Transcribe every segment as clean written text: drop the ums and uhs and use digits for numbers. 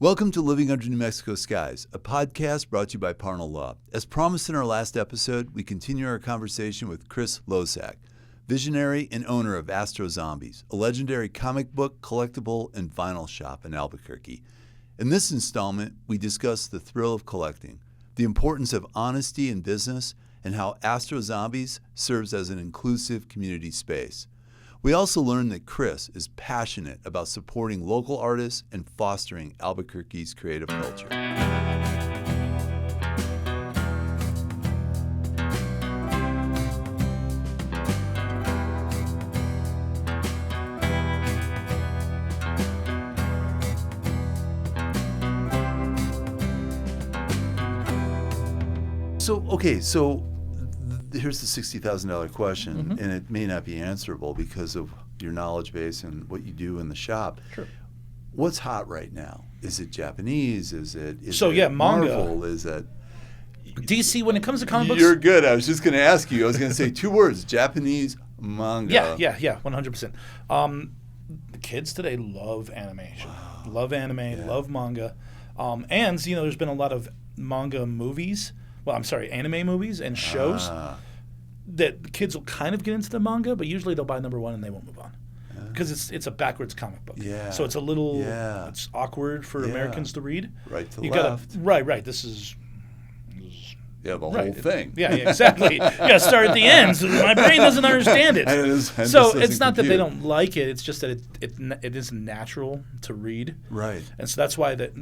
Welcome to Living Under New Mexico Skies, a podcast brought to you by Parnall Law. As promised in our last episode, we continue our conversation with Chris Losack, visionary and owner of Astro Zombies, a legendary comic book, collectible, and vinyl shop in Albuquerque. In this installment, we discuss the thrill of collecting, the importance of honesty in business, and how Astro Zombies serves as an inclusive community space. We also learned that Chris is passionate about supporting local artists and fostering Albuquerque's creative culture. So here's the $60,000 question, and it may not be answerable because of your knowledge base and what you do in the shop. Sure. What's hot right now? Is it Japanese? Is it manga. Marvel? Is it DC? When it comes to comic books, you're good. I was just going to ask you. I was going to say two words: Japanese manga. Yeah, 100%. The kids today love animation, love anime, love manga, and there's been a lot of manga movies. Well, I'm sorry, anime movies and shows that the kids will kind of get into the manga, but usually they'll buy number one and they won't move on because it's a backwards comic book. Yeah. So it's a little it's awkward for Americans to read. Right to you left. Right. This is the whole thing. Yeah, exactly. You got to start at the end. So my brain doesn't understand it. So it's not that they don't like it. It's just that it isn't natural to read. Right. And so that's why the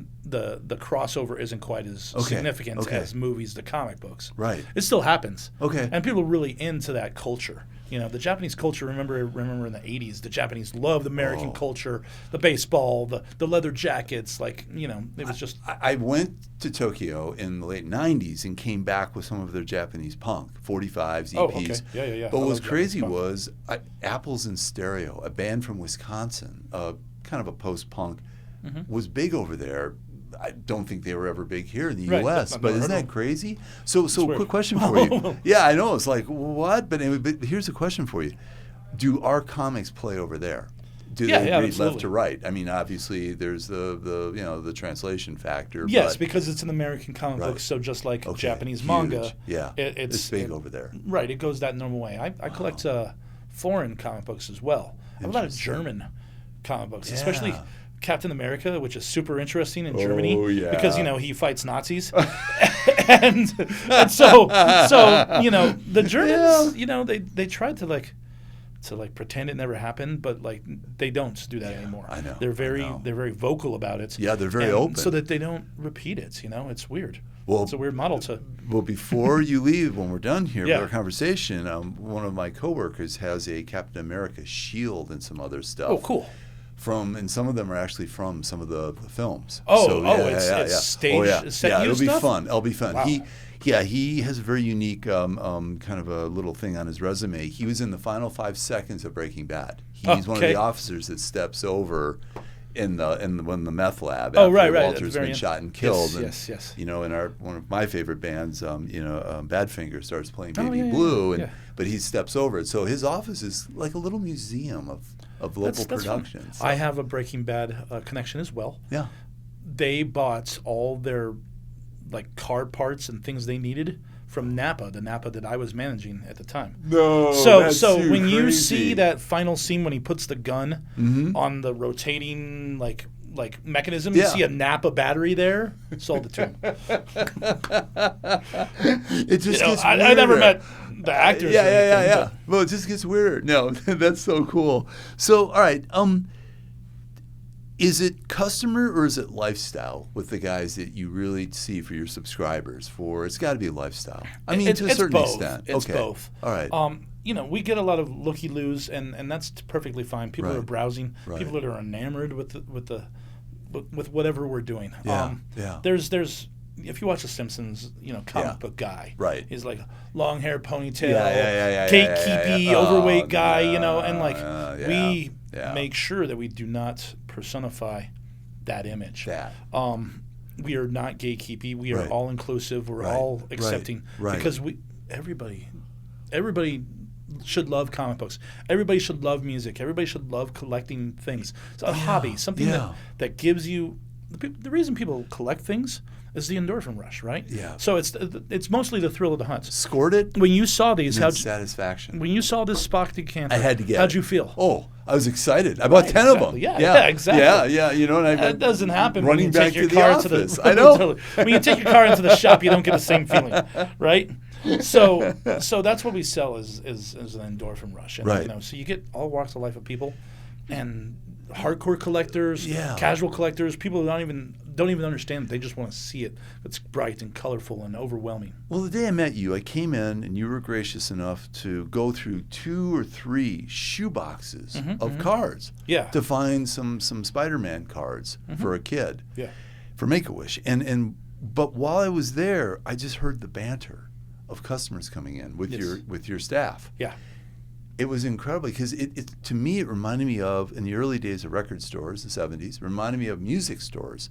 crossover isn't quite as significant as movies to comic books. Right. It still happens. Okay. And people are really into that culture. The Japanese culture, remember in the 80s, the Japanese loved American culture, the baseball, the leather jackets, it was just... I went to Tokyo in the late 90s and came back with some of their Japanese punk, 45s, EPs. Oh, okay. Yeah. But what was crazy was Apples in Stereo, a band from Wisconsin, kind of a post-punk, was big over there. I don't think they were ever big here in the U.S., but isn't that crazy? So quick question for you. Yeah, I know. It's like, what? But anyway, but here's a question for you. Do our comics play over there? Do they read absolutely. left to right? I mean, obviously, there's the translation factor. Yes, because it's an American comic book, so just like Japanese manga, it's big over there. Right, it goes that normal way. I collect foreign comic books as well. I have a lot of German comic books, especially Captain America, which is super interesting in Germany because he fights Nazis, and so the Germans they tried to pretend it never happened, but they don't do that anymore. I know. They're very vocal about it. Yeah, they're very open so that they don't repeat it. It's weird. Well, it's a weird model to. Well, before you leave, when we're done here with our conversation, one of my coworkers has a Captain America shield and some other stuff. Oh, cool. And some of them are actually from some of the films. It's stage set it'll stuff? be fun. It'll be fun. Wow. He has a very unique kind of a little thing on his resume. He was in the final 5 seconds of Breaking Bad. He's one of the officers that steps over in the meth lab after Walter's been shot and killed. Yes. In one of my favorite bands, Badfinger starts playing Baby Blue, but he steps over it. So his office is like a little museum of local productions. I have a Breaking Bad connection as well. Yeah. They bought all their car parts and things they needed from Napa, the Napa that I was managing at the time. No, so when you see that final scene when he puts the gun on the rotating mechanism, you see a Napa battery there. Sold it to him. It just gets weirder. I never met the actors. Yeah. Well, it just gets weirder. No, that's so cool. So, all right. Is it customer or is it lifestyle with the guys that you really see for your subscribers? It's got to be a lifestyle. I mean, to a certain extent. It's both. All right. We get a lot of looky-loos, and that's perfectly fine. People are browsing. Right. People that are enamored with whatever we're doing. There's if you watch The Simpsons, comic book guy. Right. He's like long hair, ponytail, gatekeeping, overweight guy, and we make sure that we do not personify that image. We are not gatekeeping. We are all inclusive. We're all accepting because everybody should love comic books. Everybody should love music. Everybody should love collecting things. It's a hobby, something that gives you the reason people collect things is the endorphin rush, right? Yeah. So it's mostly the thrill of the hunt. Scored it? When you saw these, satisfaction. When you saw this Spock decanter, I had to get how'd you feel? Oh, I was excited. I bought 10 of them. Yeah, exactly. Yeah, you know, and that doesn't happen running when you back take your to car the into office. the I know. totally. When you take your car into the shop, you don't get the same feeling, right? So that's what we sell is an endorphin rush. And, right. You know, so you get all walks of life of people, and hardcore collectors, casual collectors, people who don't even understand it. They just want to see it. It's bright and colorful and overwhelming. Well, the day I met you, I came in and you were gracious enough to go through 2 or 3 shoe boxes of cards to find some Spider-Man cards for a kid for Make-A-Wish. But while I was there, I just heard the banter of customers coming in with your staff. Yeah. It was incredible because to me it reminded me of, in the early days of record stores, the 70s, reminded me of music stores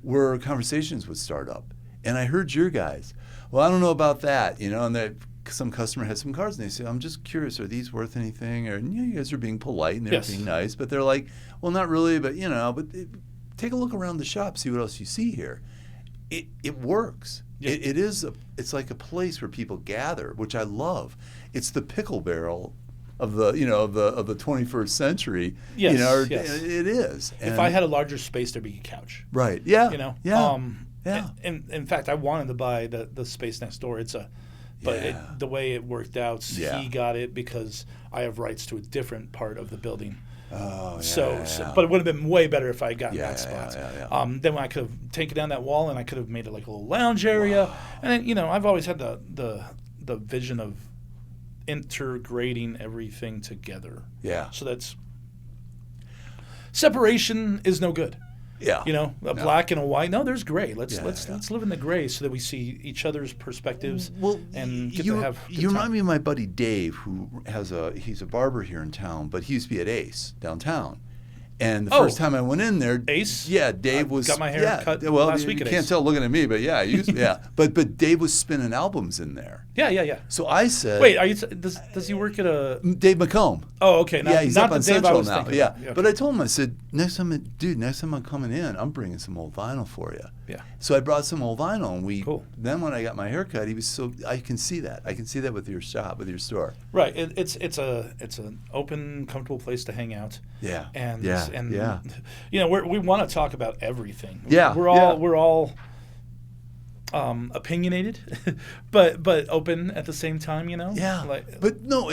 where conversations would start up. And I heard your guys, well, I don't know about that, you know, and that some customer had some cards and they say, I'm just curious, are these worth anything? Or, you guys are being polite and they're being nice, but they're like, well, not really, but, you know, take a look around the shop, see what else you see here. It works. Yeah. It's like a place where people gather, which I love. It's the pickle barrel of the of the 21st century. Yes, you know, yes. It is. And if I had a larger space, there'd be a couch. Right. Yeah. You know. Yeah. And in fact, I wanted to buy the space next door. The way it worked out, he got it because I have rights to a different part of the building. Oh, but it would have been way better if I had gotten that spot. Then I could have taken down that wall and I could have made it like a little lounge area. Wow. And then, you know, I've always had the vision of integrating everything together. Yeah. So that's separation is no good. Yeah. You know, black and a white. No, there's gray. Let's live in the gray so that we see each other's perspectives and get to have good You time. remind me of my buddy Dave, who he's a barber here in town, but he used to be at Ace downtown. And the first time I went in there, Ace? Yeah, Dave was got my hair cut last week at You can't Ace. tell looking at me, but but Dave was spinning albums in there. Yeah. So I said, wait, does he work at a Dave McComb? Oh, okay. He's not up on the Dave I Central was now. thinking Yeah, of. Okay. but I told him, I said, next time I'm coming in, I'm bringing some old vinyl for you. Yeah. So I brought some old vinyl, and Cool. Then when I got my haircut, he was I can see that. I can see that with your shop, with your store. Right. It's an open, comfortable place to hang out. Yeah. And yeah. You know, we want to talk about everything. Yeah. We're all opinionated, but open at the same time. You know. Yeah. But no,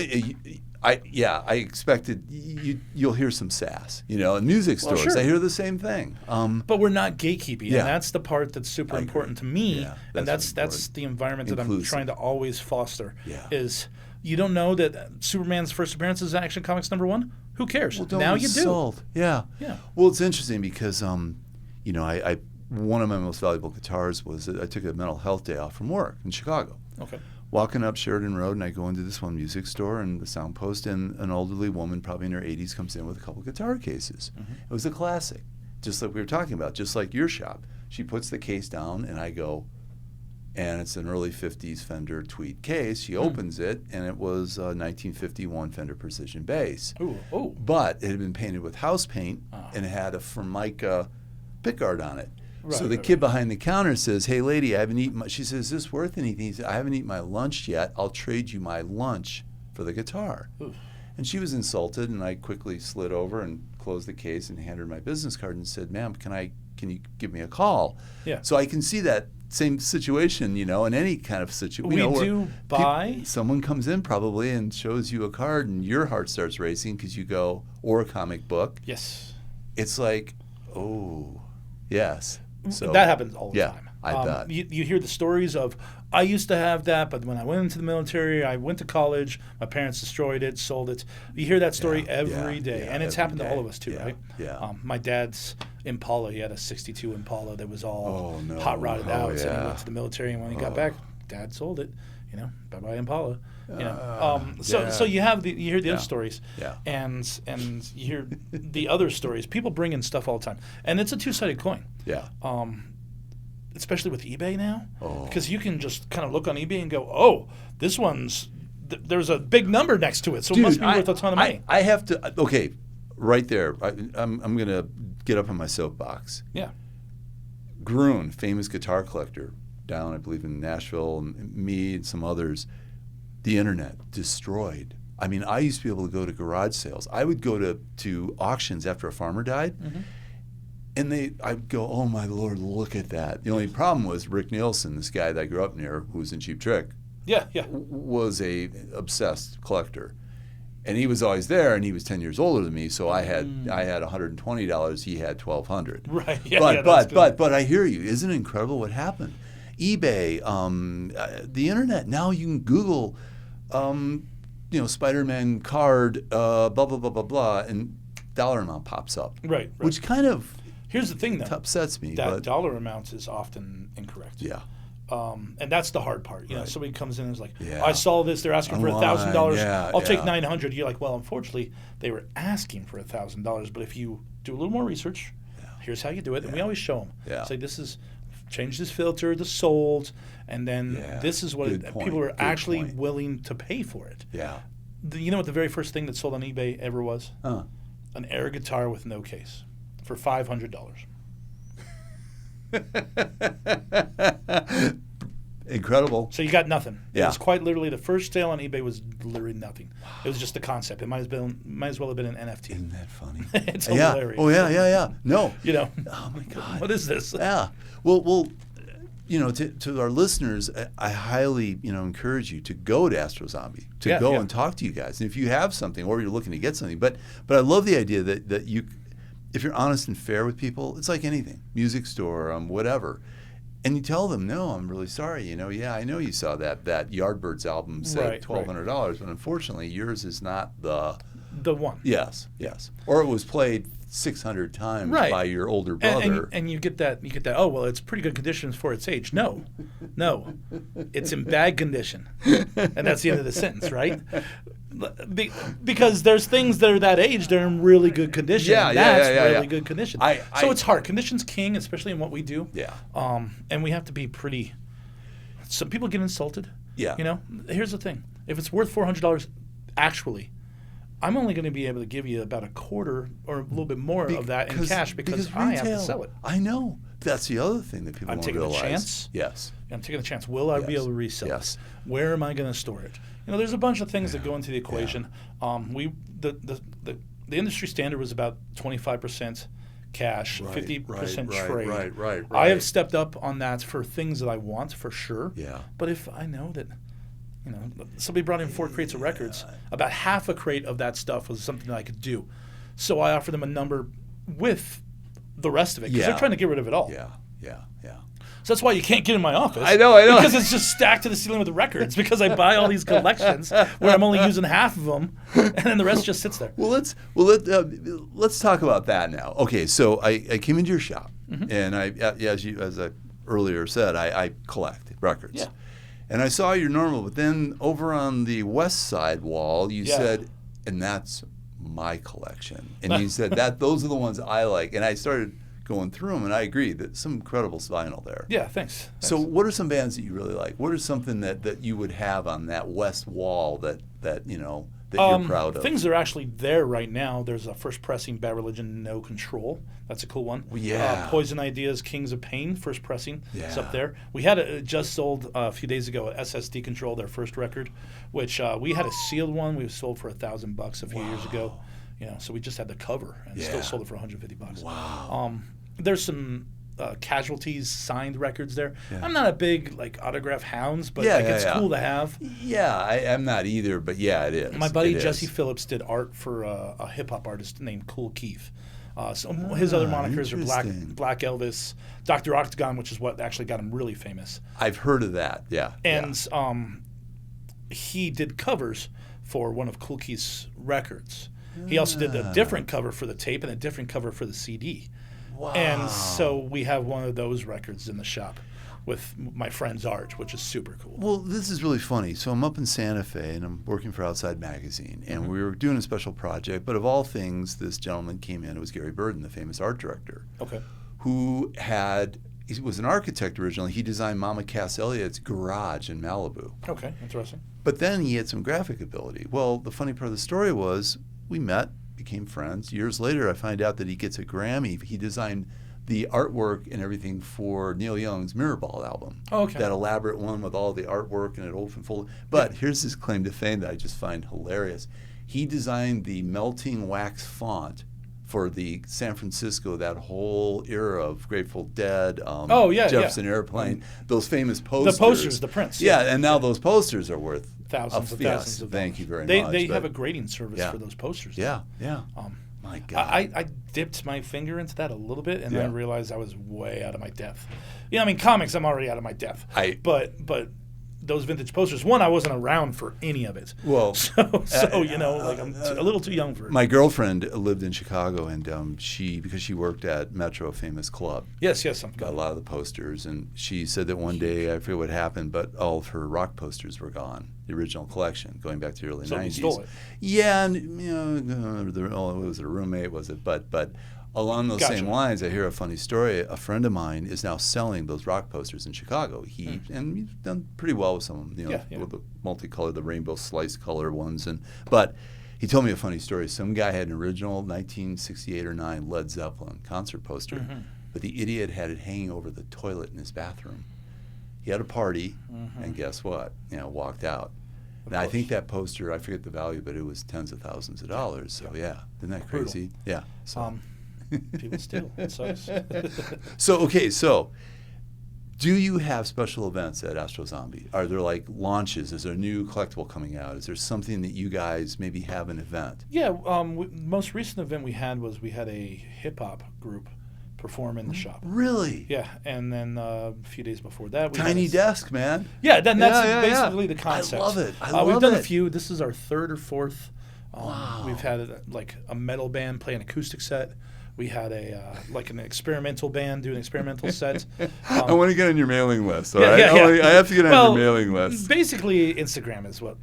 I expected you'll hear some sass. You know, in music stores, sure. I hear the same thing. But we're not gatekeeping, and that's the part that's super important to me. Yeah, and that's the environment that I'm trying to always foster. Yeah. Is you don't know that Superman's first appearance is Action Comics #1? Who cares? Well, don't now you insult. do. Yeah. Yeah. Well, it's interesting because you know, I one of my most valuable guitars was that I took a mental health day off from work in Chicago. Okay. Walking up Sheridan Road, and I go into this one music store and the sound post, and an elderly woman, probably in her 80s, comes in with a couple guitar cases. Mm-hmm. It was a classic, just like we were talking about, just like your shop. She puts the case down, and I go, and it's an early 50s Fender Tweed case. She opens it, and it was a 1951 Fender Precision bass. Ooh. But it had been painted with house paint, and it had a Formica pickguard on it. Right, so the kid behind the counter says, hey, lady, I haven't eaten she says, is this worth anything? He said, I haven't eaten my lunch yet. I'll trade you my lunch for the guitar. Oof. And she was insulted, and I quickly slid over and closed the case and handed her my business card and said, ma'am, can you give me a call? Yeah. So I can see that same situation, you know, in any kind of situation. Someone comes in probably and shows you a card, and your heart starts racing because you go, or a comic book. Yes. It's like, oh, yes. So that happens all the time. I bet. You hear the stories of, I used to have that, but when I went into the military, I went to college, my parents destroyed it, sold it. You hear that story every day, and it's happened to all of us too, right? Yeah. My dad's Impala, he had a 62 Impala that was all hot rodded out, and he went to the military, and when he got back, Dad sold it. You know, bye-bye Impala. You know, so you hear the other stories, and you hear the other stories. People bring in stuff all the time, and it's a two-sided coin. Yeah. Especially with eBay now, because you can just kind of look on eBay and go, oh, this one's there's a big number next to it, so it must be worth a ton of money. I have to right there. I'm gonna get up on my soapbox. Yeah. Gruen, famous guitar collector, down, I believe, in Nashville, and me and some others, the internet destroyed. I mean, I used to be able to go to garage sales. I would go to auctions after a farmer died, and I'd go, oh my Lord, look at that. The only problem was Rick Nielsen, this guy that I grew up near, who was in Cheap Trick, was a obsessed collector. And he was always there, and he was 10 years older than me, so I had $120, he had $1,200. Right. But I hear you. Isn't it incredible what happened? eBay, the internet. Now you can Google, Spider-Man card, blah blah blah blah blah, and dollar amount pops up. Right. Which kind of here's the thing, though. Upsets me. That dollar amount is often incorrect. Yeah. And that's the hard part. You know, somebody comes in and is like, Yeah. I saw this, they're asking for $1,000. Yeah, I'll take $900. You're like, well, unfortunately, they were asking for $1,000. But if you do a little more research, here's how you do it. And we always show them. Yeah. Say, this is, change this filter, the sold, and then this is what people are actually willing to pay for it. Yeah. You know what the very first thing that sold on eBay ever was? An air guitar with no case for $500. Incredible. So you got nothing. Yeah. It was quite literally the first sale on eBay was literally nothing. It was just the concept. It might as well have been an NFT. Isn't that funny? It's hilarious. Oh yeah. No. Oh my God. What is this? Yeah. Well, to our listeners, I highly, encourage you to go to Astro Zombie, to go and talk to you guys. And if you have something or you're looking to get something, but I love the idea that you, if you're honest and fair with people, it's like anything, music store, whatever. And you tell them, no, I'm really sorry. I know you saw that Yardbirds album said $1,200, but unfortunately yours is not the one. Yes. Or it was played 600 times by your older brother. And you get that. Oh well, it's pretty good condition for its age. No, it's in bad condition, and that's the end of the sentence, right? Because there's things that are that age that are in really good condition. That's really good condition. So it's hard. Condition's king, especially in what we do. Yeah. And we have to be pretty. Some people get insulted. Yeah. Here's the thing: if it's worth $400, actually, I'm only going to be able to give you about a quarter or a little bit more of that in cash because I have to sell it. I know. That's the other thing that people don't realize. I'm taking a chance. Yes. I'm taking a chance. Will I be able to resell it? Where am I going to store it? There's a bunch of things that go into the equation. The industry standard was about 25% cash, 50% trade. Right. I have stepped up on that for things that I want, for sure. Yeah. But if I know that, somebody brought in 4 crates of records, about half a crate of that stuff was something that I could do. So I offer them a number with the rest of it because they're trying to get rid of it all. Yeah. So that's why you can't get in my office. I know. Because it's just stacked to the ceiling with the records because I buy all these collections where I'm only using half of them and then the rest just sits there. Well, let's talk about that now. Okay, so I came into your shop and as I earlier said, I collect records. Yeah. And I saw your normal, but then over on the west side wall, you said, and that's my collection. And you said those are the ones I like. And I started going through them, and I agree that some incredible vinyl there. Yeah, thanks. So what are some bands that you really like? What is something that you would have on that west wall that you're proud of? Things that are actually there right now. There's a first pressing Bad Religion, No Control. That's a cool one. Yeah. Poison Ideas, Kings of Pain, first pressing. Yeah. It's up there. We had it just sold a few days ago at SSD Control, their first record, which we had a sealed one. We sold for $1,000 a few years ago. So we just had the cover and still sold it for $150. Wow. There's some Casualties signed records there. Yeah. I'm not a big autograph hounds, but it's cool to have. Yeah, I'm not either, but it is. My buddy Jesse Phillips did art for a hip hop artist named Cool Keith. So his other monikers are Black Elvis, Dr. Octagon, which is what actually got him really famous. I've heard of that. Yeah. And he did covers for one of Cool Keith's records. He also did a different cover for the tape and a different cover for the CD. Wow. And so we have one of those records in the shop with my friend's art, which is super cool. Well, this is really funny. So I'm up in Santa Fe, and I'm working for Outside Magazine, and we were doing a special project. But of all things, this gentleman came in. It was Gary Burden, the famous art director, who he was an architect originally. He designed Mama Cass Elliott's garage in Malibu. Okay, interesting. But then he had some graphic ability. Well, the funny part of the story was we met, became friends. Years later, I find out that he gets a Grammy. He designed the artwork and everything for Neil Young's Mirrorball album. Oh, okay. That elaborate one with all the artwork and it open fold. But here's his claim to fame that I just find hilarious. He designed the melting wax font for the San Francisco, that whole era of Grateful Dead, Jefferson Airplane, those famous posters. The posters, the prints. Yeah, and now those posters are worth thousands of thousands of dollars. Thank you very much. They have a grading service for those posters. Yeah. My God. I dipped my finger into that a little bit, and then realized I was way out of my depth. I mean, comics, I'm already out of my depth. But those vintage posters, one, I wasn't around for any of it. Well, so I'm a little too young for it. My girlfriend lived in Chicago, and because she worked at Metro, famous club. Yes, got a lot of the posters, and she said that one day, I forget what happened, but all of her rock posters were gone. The original collection, going back to the early 90s. Somebody stole it. Yeah, and was it a roommate? Was it? But along those same lines, I hear a funny story. A friend of mine is now selling those rock posters in Chicago. And he's done pretty well with some of them, with the multicolored, the rainbow slice color ones. But he told me a funny story. Some guy had an original 1968 or 9 Led Zeppelin concert poster, but the idiot had it hanging over the toilet in his bathroom. He had a party, and guess what? Walked out. Now, I think that poster, I forget the value, but it was tens of thousands of dollars. So, isn't that crazy? Brutal. Yeah. So. People steal. It sucks. So do you have special events at Astro Zombie? Are there like launches? Is there a new collectible coming out? Is there something that you guys maybe have an event? Yeah. Most recent event we had a hip-hop group perform in the shop. Really? Yeah, and then a few days before that, Tiny Desk, man. Yeah, that's basically the concept. I love it. We've done a few. This is our third or fourth. Wow. We've had a metal band play an acoustic set. We had an experimental band do an experimental set. I want to get on your mailing list. All right? I have to get on your mailing list. Basically, Instagram is what.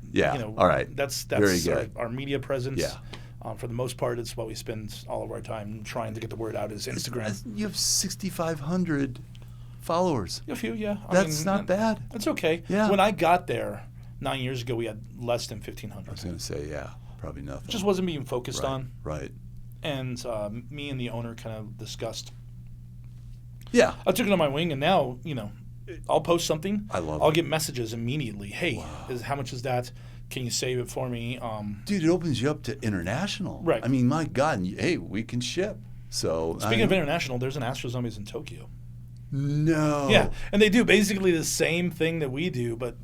All right. That's very good. Our media presence. Yeah. For the most part, it's what we spend all of our time trying to get the word out is Instagram. You have 6,500 followers. A few, yeah. That's not bad. That's okay. Yeah. When I got there 9 years ago, we had less than 1,500. I was going to say, probably nothing. It just wasn't being focused on. Right. And me and the owner kind of discussed. Yeah. I took it on my wing, and now, I'll post something. I'll get messages immediately. Hey, how much is that? Can you save it for me? Dude, it opens you up to international. Right. I mean, my God, hey, we can ship. So speaking of international, there's an Astro Zombies in Tokyo. No. Yeah, and they do basically the same thing that we do, but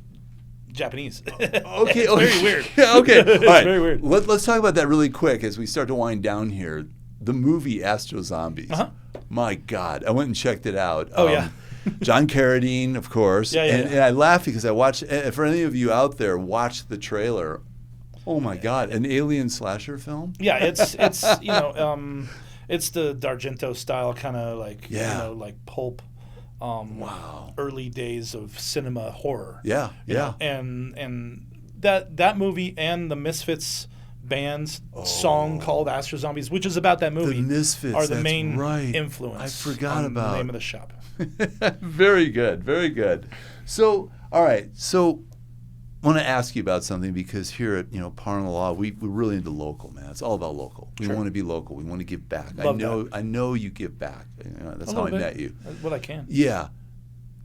Japanese. Okay. It's very weird. Yeah, okay. All right. Very weird. Let's talk about that really quick as we start to wind down here. The movie Astro Zombies. My God, I went and checked it out. Oh, yeah. John Carradine, of course. Yeah. And I laugh because I watched, for any of you out there, watch the trailer. Oh, my God, an alien slasher film? Yeah, it's it's the D'Argento style kind of like pulp. Early days of cinema horror. Yeah. And that movie and the Misfits band's song called Astro Zombies, which is about that movie, the Misfits, are the main right. influence. I forgot about the name of the shop. Very good, very good. So, all right, I want to ask you about something because here at Parnall Law, we're really into local, man. It's all about local. We want to be local. We want to give back. I know you give back. That's how I met you. What I can. Yeah.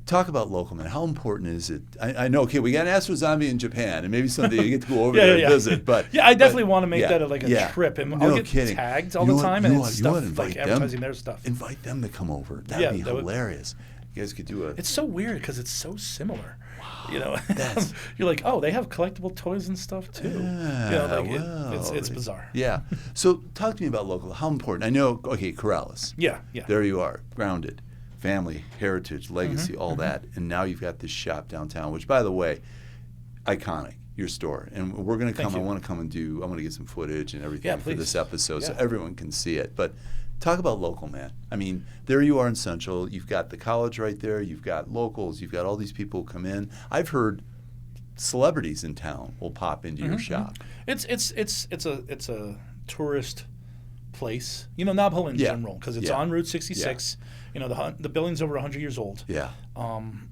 Talk about local, man. How important is it? I know, okay, we got an Astro Zombie in Japan, and maybe someday you get to go over there and visit. But I definitely want to make that a trip. And I'll get kidding. tagged all the time, and it's stuff like advertising their stuff. Invite them to come over. That'd be hilarious. You guys could do it. It's so weird because it's so similar. Wow. You're like, oh, they have collectible toys and stuff too. Yeah, it's bizarre. Yeah. So talk to me about local. How important? I know. Okay, Corrales. Yeah. There you are, grounded, family, heritage, legacy, all that, and now you've got this shop downtown. Which, by the way, iconic. Your store, and we're going to come. I want to come and I want to get some footage and everything for this episode so everyone can see it. But talk about local, man. I mean, there you are in Central. You've got the college right there. You've got locals. You've got all these people who come in. I've heard celebrities in town will pop into your shop. It's a tourist place. Nob Hill in general, because it's on Route 66. The building's over 100 years old. Yeah.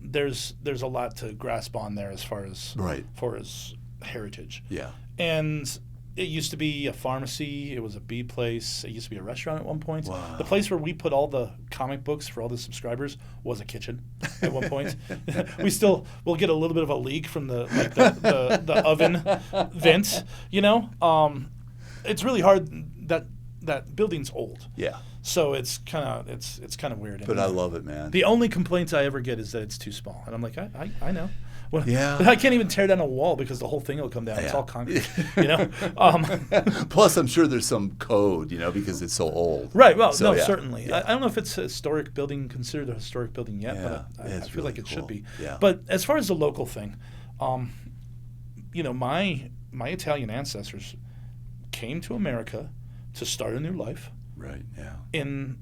There's a lot to grasp on there as far as heritage. Yeah. And It used to be a pharmacy. It was a bee place. It used to be a restaurant at one point. Wow. The place where we put all the comic books for all the subscribers was a kitchen at one point. We'll get a little bit of a leak from the oven vent. It's really hard. That building's old. Yeah. So it's kind of weird. But I love it, man. The only complaints I ever get is that it's too small, and I'm like, I know. Well, yeah. I can't even tear down a wall because the whole thing will come down. Yeah. It's all concrete, Plus, I'm sure there's some code, because it's so old. Right. Well, so, certainly. Yeah. I don't know if it's a historic building, considered a historic building yet, but I feel really like it should be. Yeah. But as far as the local thing, my Italian ancestors came to America to start a new life. Right. Yeah. In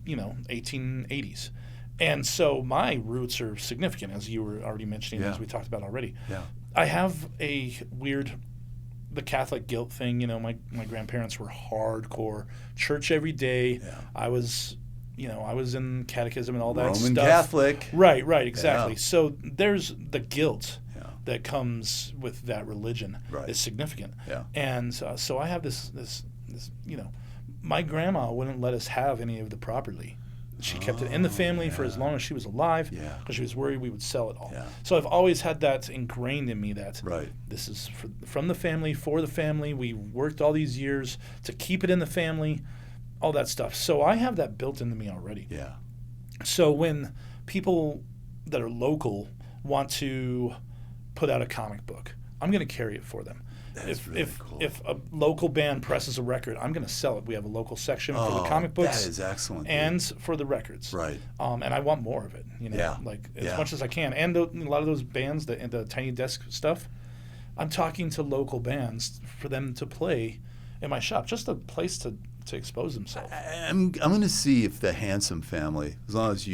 1880s. And so my roots are significant, as you were already mentioning, as we talked about already. Yeah. I have the Catholic guilt thing. My grandparents were hardcore church every day. Yeah. I was in catechism and all that Roman stuff. Catholic. Right, exactly. Yeah. So there's the guilt that comes with that religion is significant. Yeah. And so I have this, my grandma wouldn't let us have any of the property. She kept it in the family for as long as she was alive because she was worried we would sell it all. Yeah. So I've always had that ingrained in me that this is from the family, for the family. We worked all these years to keep it in the family, all that stuff. So I have that built into me already. Yeah. So when people that are local want to put out a comic book, I'm going to carry it for them. Cool. If a local band presses a record, I'm going to sell it. We have a local section for the comic books. That is excellent. And for the records. Right. And I want more of it, as much as I can. And a lot of those bands, the Tiny Desk stuff, I'm talking to local bands for them to play in my shop. Just a place to expose themselves. I'm going to see if the Handsome family, as long as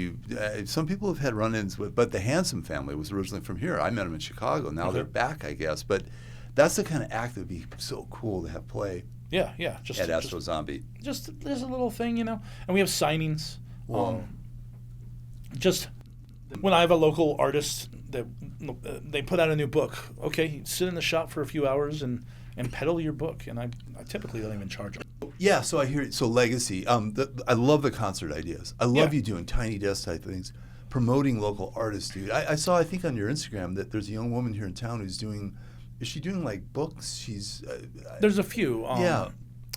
some people have had run-ins with, but the Handsome family was originally from here. I met them in Chicago. Now they're back, I guess. But that's the kind of act that would be so cool to have play. Yeah. At Astro Zombie. Just there's a little thing, and we have signings. Just when I have a local artist that they put out a new book, okay, sit in the shop for a few hours and peddle your book, and I typically don't even charge them. Yeah, so I hear it. So legacy. I love the concert ideas. I love you doing Tiny Desk type things, promoting local artists, dude. I saw, I think on your Instagram, that there's a young woman here in town who's doing. Is she doing like books? She's there's a few.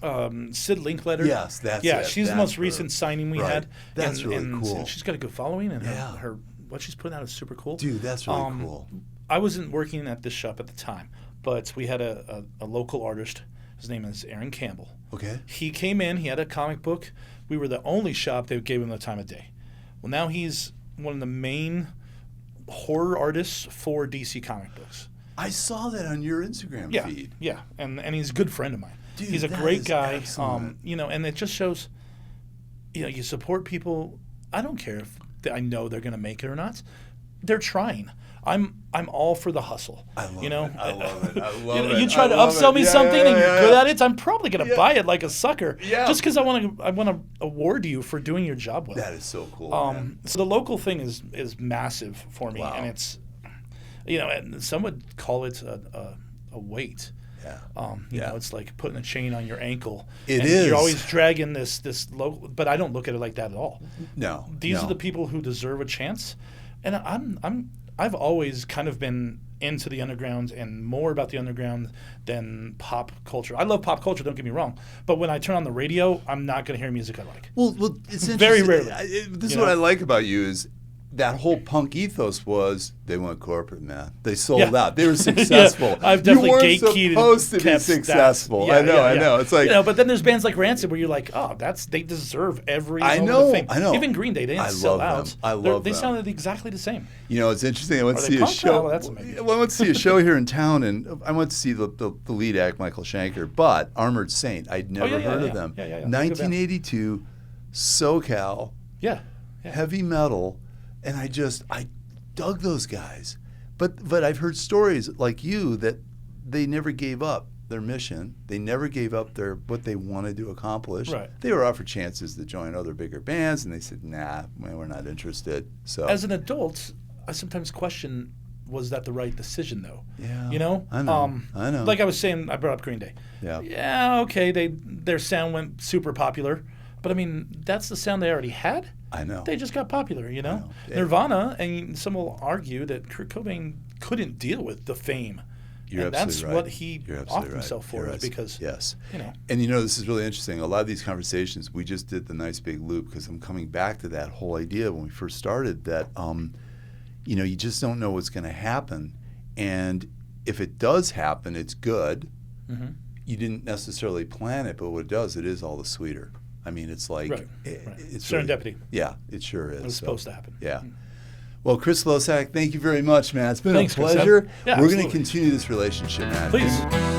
Sid Linkletter. Yes, that's it. She's the most recent signing we had. That's really cool. And she's got a good following, and her what she's putting out is super cool. Dude, that's really cool. I wasn't working at this shop at the time, but we had a local artist. His name is Aaron Campbell. Okay. He came in. He had a comic book. We were the only shop that gave him the time of day. Well, now he's one of the main horror artists for DC comic books. I saw that on your Instagram feed. Yeah, and he's a good friend of mine. Dude, he's a great guy. Excellent. And it just shows, you support people. I don't care if I know they're going to make it or not. They're trying. I'm all for the hustle. I love it. I love it. You try to upsell me something and you're good at it, I'm probably going to buy it like a sucker. Yeah. Just because I want to award you for doing your job well. That is so cool. So the local thing is massive for me, and it's, and some would call it a weight. Yeah. It's like putting a chain on your ankle. It is. You're always dragging this local, but I don't look at it like that at all. No. These are the people who deserve a chance, and I've always kind of been into the underground and more about the underground than pop culture. I love pop culture, don't get me wrong, but when I turn on the radio, I'm not going to hear music I like. Well, it's interesting. Very rarely. This is what I like about you is that whole punk ethos was they went corporate, man. They sold out. They were successful. I've definitely you weren't gatekeeped supposed to be successful. I know. It's like but then there's bands like Rancid where you're like, they deserve every moment of fame. I know. Even Green Day, they didn't sell out. I love them. They sounded exactly the same. It's interesting. I went to see a show. That's amazing. I went to see a show here in town, and I went to see the lead act, Michael Schenker, but Armored Saint. I'd never heard of them. 1982, SoCal. Yeah. Heavy metal. And I dug those guys. But I've heard stories like you that they never gave up their mission. They never gave up what they wanted to accomplish. Right. They were offered chances to join other bigger bands, and they said, nah, we're not interested. So as an adult, I sometimes question, was that the right decision though? Yeah. You know? I know. I know. Like I was saying, I brought up Green Day. Yeah. Yeah, okay, their sound went super popular. But I mean, that's the sound they already had. I know. They just got popular, you know? Yeah. Nirvana, and some will argue that Kurt Cobain couldn't deal with the fame. You're and absolutely that's right. what he You're offed himself for, is because, yes. you know. And you know, this is really interesting. A lot of these conversations, we just did the nice big loop because I'm coming back to that whole idea when we first started that, you know, you just don't know what's going to happen. And if it does happen, it's good. Mm-hmm. You didn't necessarily plan it, but what it does, it is all the sweeter. I mean, it's like Right. It's serendipity. Really, yeah, it sure is. It was supposed to happen. Yeah. Well, Chris Losack, thank you very much, man. It's been Thanks, a pleasure. Chris. Yeah, We're going to absolutely. continue this relationship, man. Please.